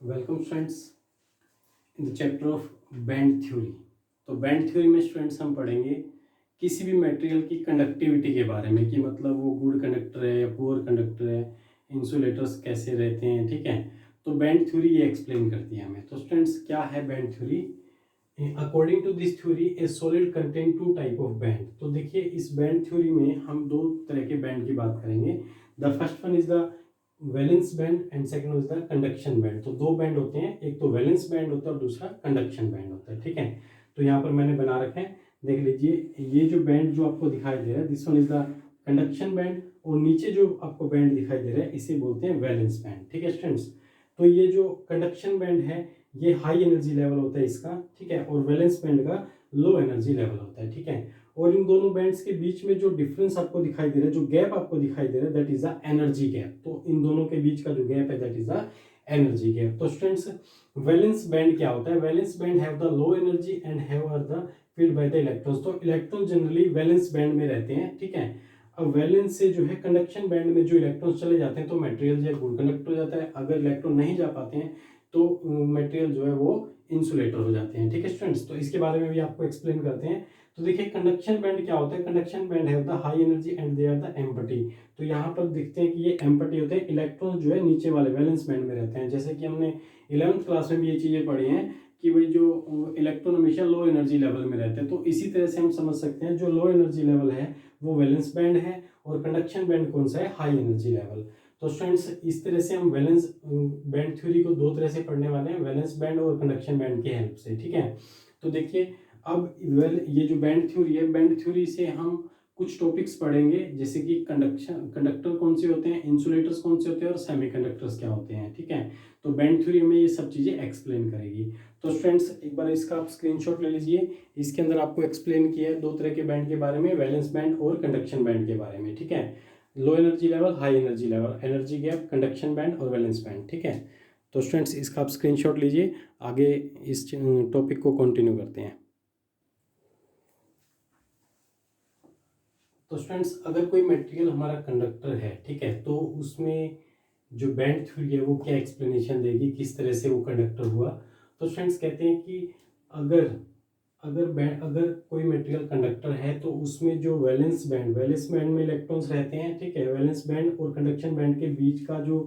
Welcome students in the chapter of band theory. तो band theory में students हम पढ़ेंगे किसी भी मटेरियल की कंडक्टिविटी के बारे में कि मतलब वो गुड कंडक्टर है या पुअर कंडक्टर है, इंसुलेटर्स कैसे रहते हैं, ठीक है। तो बैंड थ्योरी ये एक्सप्लेन करती है हमें। तो स्टूडेंट्स क्या है band theory? According to this theory a solid contain two type of band. तो देखिए इस बैंड थ्योरी में हम दो तरह के बैंड की बात करेंगे। The first one is the valence band and second is the conduction band. तो दो बैंड होते हैं, एक तो वैलेंस बैंड होता है और दूसरा कंडक्शन बैंड होता है, ठीक है। तो यहाँ पर मैंने बना रखे हैं, देख लीजिए। ये जो बैंड जो आपको दिखाई दे रहा है this one is the conduction band, और नीचे जो आपको बैंड दिखाई दे रहा है इसे बोलते हैं वैलेंस बैंड, ठीक है स्टूडेंट्स। तो ये जो कंडक्शन बैंड है ये हाई एनर्जी लेवल होता है इसका, ठीक है, और वैलेंस बैंड का लो एनर्जी लेवल होता है, ठीक है। और इन दोनों बैंड्स के बीच में जो डिफरेंस आपको दिखाई दे रहा है, जो गैप आपको दिखाई दे रहा है, that is the energy gap. तो इन दोनों के बीच का जो गैप है that is the energy gap. तो स्टूडेंट्स वैलेंस बैंड क्या होता है? Valence band have the low energy and have are the filled by the electrons. तो इलेक्ट्रॉन जनरली वैलेंस बैंड में रहते हैं, ठीक है। अब वैलेंस से जो है कंडक्शन बैंड में जो इलेक्ट्रॉन्स चले जाते हैं तो मटेरियल जो है गुड कंडक्टर हो जाता है। अगर इलेक्ट्रॉन नहीं जा पाते हैं तो मटेरियल जो है वो इंसुलेटर हो जाते हैं, ठीक है स्टूडेंट्स। तो इसके बारे में भी आपको एक्सप्लेन करते हैं। तो देखिए कंडक्शन बैंड क्या होता है? Conduction band have the high energy and they are the empty. तो यहाँ पर देखते हैं कि ये एम्प्टी होते हैं, इलेक्ट्रॉन जो है नीचे वाले वैलेंस बैंड में रहते हैं। जैसे कि हमने 11th क्लास में भी ये चीजें पढ़ी हैं कि भाई जो इलेक्ट्रॉन हमेशा लो एनर्जी लेवल में रहते हैं। तो इसी तरह से हम समझ सकते हैं जो लो एनर्जी लेवल है वो वैलेंस बैंड है, और कंडक्शन बैंड कौन सा है? High energy level. तो स्टूडेंट्स इस तरह से हम वैलेंस बैंड थ्योरी को दो तरह से पढ़ने वाले हैं, वैलेंस बैंड और कंडक्शन बैंड की हेल्प से, ठीक है। तो देखिए अब ये जो बैंड थ्योरी है, बैंड थ्योरी से हम कुछ टॉपिक्स पढ़ेंगे जैसे कि कंडक्टर कौन से होते हैं, इंसुलेटर्स कौन से होते हैं और सेमीकंडक्टर्स क्या होते हैं, ठीक है। तो बैंड थ्योरी में ये सब चीजें एक्सप्लेन करेगी। तो स्टूडेंट्स एक बार इसका आप स्क्रीनशॉट ले लीजिए। इसके अंदर आपको एक्सप्लेन किया है दो तरह के बैंड के बारे में, वैलेंस बैंड और कंडक्शन बैंड के बारे में, ठीक है। Low energy level, high energy level, energy gap, conduction band और वैलेंस बैंड, ठीक है। तो स्टूडेंट्स इसका आप स्क्रीनशॉट लीजिए, आगे इस टॉपिक को कंटिन्यू करते हैं। तो स्टूडेंट्स अगर कोई मटेरियल हमारा कंडक्टर है, ठीक है, तो उसमें जो बैंड थ्योरी है वो क्या एक्सप्लेनेशन देगी, किस तरह से वो कंडक्टर हुआ। तो स्टूडेंट्स कहते हैं कि अगर अगर कोई मटेरियल कंडक्टर है तो उसमें जो वैलेंस बैंड में इलेक्ट्रॉन्स रहते हैं, ठीक है। वैलेंस बैंड और कंडक्शन बैंड के बीच का जो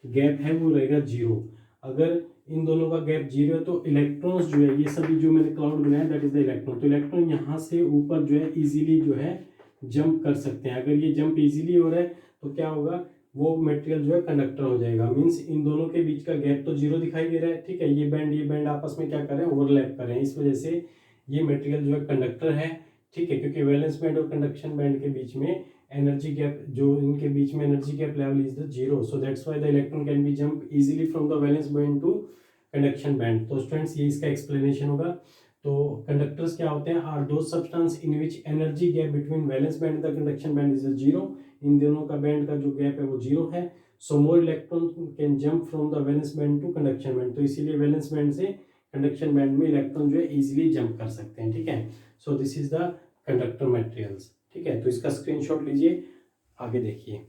गैप है वो रहेगा जीरो। अगर इन दोनों का गैप जीरो है तो इलेक्ट्रॉन्स जो है, ये सभी जो मैंने क्लाउड बनाया दैट इज द इलेक्ट्रॉन, तो इलेक्ट्रॉन यहाँ से ऊपर जो है इजीली जो है जंप कर सकते हैं। अगर ये जंप इजीली हो रहा है तो क्या होगा, वो मटेरियल जो है कंडक्टर हो जाएगा। मींस इन दोनों के बीच का गैप तो जीरो दिखाई दे रहा है, ठीक है। ये बैंड आपस में क्या कर रहे हैं, ओवरलैप कर रहे हैं, इस वजह से ये मटेरियल जो है कंडक्टर है, ठीक है। क्योंकि वैलेंस बैंड और कंडक्शन बैंड के बीच में एनर्जी गैप, जो इनके बीच में energy gap level is the zero, so that's why the electron can be jump easily from the valence band to conduction band. तो स्टूडेंट्स ये इसका एक्सप्लेनेशन होगा। तो कंडक्टर्स क्या होते हैं? आर दो substance in which energy gap between valence band the conduction band is zero. इन दोनों का बैंड का जो गैप है वो जीरो है। So more electron can jump from the valence band to conduction band. तो इसीलिए वैलेंस बैंड से कंडक्शन बैंड में इलेक्ट्रॉन जो है इजीली जंप कर सकते हैं, ठीक है। So this is the conductor materials, ठीक है। तो इसका स्क्रीनशॉट लीजिए, आगे देखिए।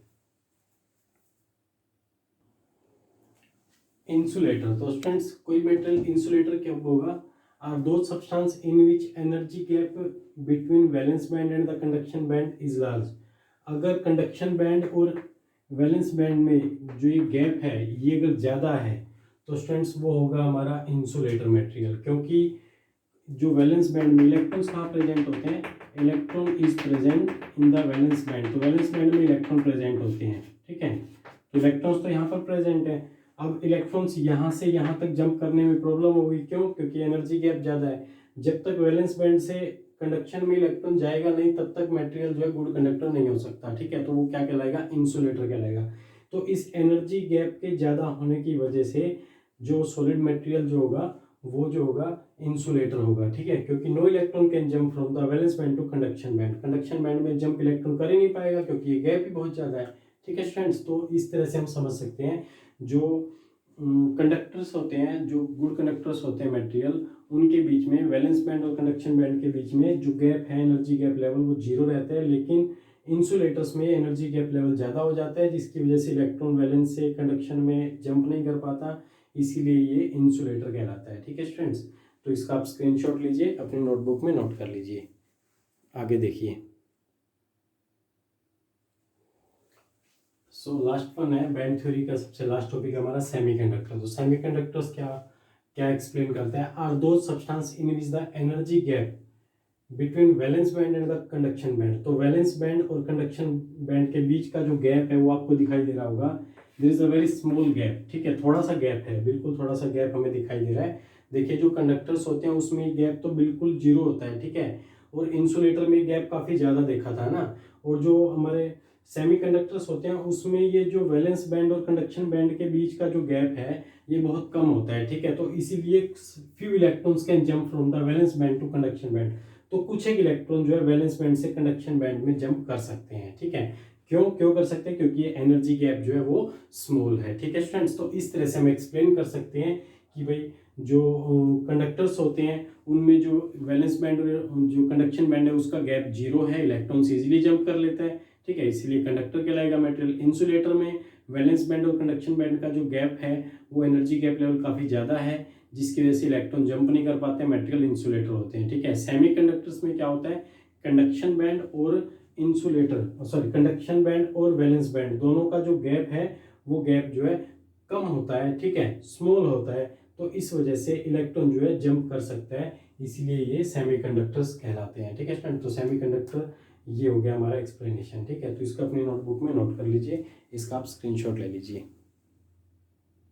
इंसुलेटर, तो स्टूडेंट्स कोई मेटल इंसुलेटर क्या होगा? आर दो substance in which energy gap between valence band and the conduction band is large. अगर कंडक्शन बैंड और वैलेंस बैंड में जो ये गैप है ये अगर ज़्यादा है तो स्टूडेंट्स वो होगा हमारा इंसुलेटर मटेरियल। क्योंकि जो वैलेंस बैंड में इलेक्ट्रॉन्स कहाँ प्रेजेंट होते हैं, electron is present in the valence band. तो वैलेंस बैंड में इलेक्ट्रॉन प्रेजेंट होते हैं, ठीक है। तो इलेक्ट्रॉन्स तो यहाँ पर प्रेजेंट है। अब इलेक्ट्रॉन्स यहाँ से यहाँ तक जंप करने में प्रॉब्लम होगी, क्यों? क्योंकि एनर्जी गैप ज़्यादा है। जब तक वैलेंस बैंड से कंडक्शन में इलेक्ट्रॉन जाएगा नहीं तब तक मटेरियल जो है गुड कंडक्टर नहीं हो सकता, ठीक है। तो वो क्या कहलाएगा? इंसुलेटर कहलाएगा। तो इस एनर्जी गैप के ज़्यादा होने की वजह से जो सॉलिड मटेरियल जो होगा वो जो होगा इंसुलेटर होगा, ठीक है। क्योंकि no electron can jump from the valence band to conduction band. Conduction band में जंप इलेक्ट्रॉन कर ही नहीं पाएगा क्योंकि ये गैप ही बहुत ज़्यादा है, ठीक है स्टूडेंट्स। तो इस तरह से हम समझ सकते हैं जो कंडक्टर्स होते हैं, जो गुड कंडक्टर्स होते हैं मटेरियल, उनके बीच में वैलेंस बैंड और कंडक्शन बैंड के बीच में जो गैप है एनर्जी गैप लेवल वो जीरो रहता है। लेकिन इंसुलेटर्स में एनर्जी गैप लेवल ज़्यादा हो जाता है जिसकी वजह से इलेक्ट्रॉन वैलेंस से कंडक्शन में जंप नहीं कर पाता। इसीलिए ये इंसुलेटर कहलाता है। ठीक है स्टूडेंट्स, तो इसका आप स्क्रीनशॉट लीजिए, अपनी नोटबुक में नोट कर लीजिए। आगे देखिए। सो लास्ट वन है बैंड थ्योरी का सबसे लास्ट टॉपिक हमारा सेमीकंडक्टर। तो सेमीकंडक्टर्स क्या क्या एक्सप्लेन करता है, आर दो substance in which the energy gap between valence band and the conduction band. तो वैलेंस बैंड और कंडक्शन बैंड के बीच का जो गैप है वो आपको दिखाई दे रहा होगा, there is a very small gap. ठीक है, थोड़ा सा गैप है, बिल्कुल थोड़ा सा गैप हमें दिखाई दे रहा है। देखिए जो कंडक्टर्स होते हैं उसमें गैप तो बिल्कुल जीरो होता है। ठीक है, और इंसुलेटर में गैप काफी ज्यादा देखा था ना, और जो हमारे सेमीकंडक्टर्स होते हैं उसमें ये जो वैलेंस बैंड और कंडक्शन बैंड के बीच का जो गैप है ये बहुत कम होता है। ठीक है, तो इसीलिए few electrons can jump from the valence band to conduction band. तो कुछ एक इलेक्ट्रॉन जो है वैलेंस बैंड से कंडक्शन बैंड में जंप कर सकते हैं। ठीक है, क्यों क्यों कर सकते हैं, क्योंकि ये एनर्जी गैप जो है वो स्मॉल है। ठीक है स्टूडेंट्स, तो इस तरह से हम एक्सप्लेन कर सकते हैं कि भाई जो कंडक्टर्स होते हैं उनमें जो वैलेंस बैंड और जो कंडक्शन बैंड है उसका गैप जीरो है, इलेक्ट्रॉन इजीली जंप कर लेता है। ठीक है, इसीलिए कंडक्टर कहलाएगा मटेरियल। इंसुलेटर में वैलेंस बैंड और कंडक्शन बैंड का जो गैप है वो एनर्जी गैप लेवल काफी ज्यादा है, जिसकी वजह से इलेक्ट्रॉन जंप नहीं कर पाते, मटेरियल इंसुलेटर होते हैं। ठीक है, सेमीकंडक्टर्स में क्या होता है, कंडक्शन बैंड और इंसुलेटर सॉरी कंडक्शन बैंड और वैलेंस बैंड दोनों का जो गैप है वो गैप जो है कम होता है। ठीक है, स्मॉल होता है, तो इस वजह से इलेक्ट्रॉन जो है जंप कर सकता है, इसीलिए ये सेमीकंडक्टर्स कहलाते हैं। ठीक है स्टूडेंट, तो सेमीकंडक्टर ये हो गया हमारा एक्सप्लेनेशन। ठीक है, तो इसको अपनी नोटबुक में नोट कर लीजिए, इसका आप स्क्रीनशॉट ले लीजिए।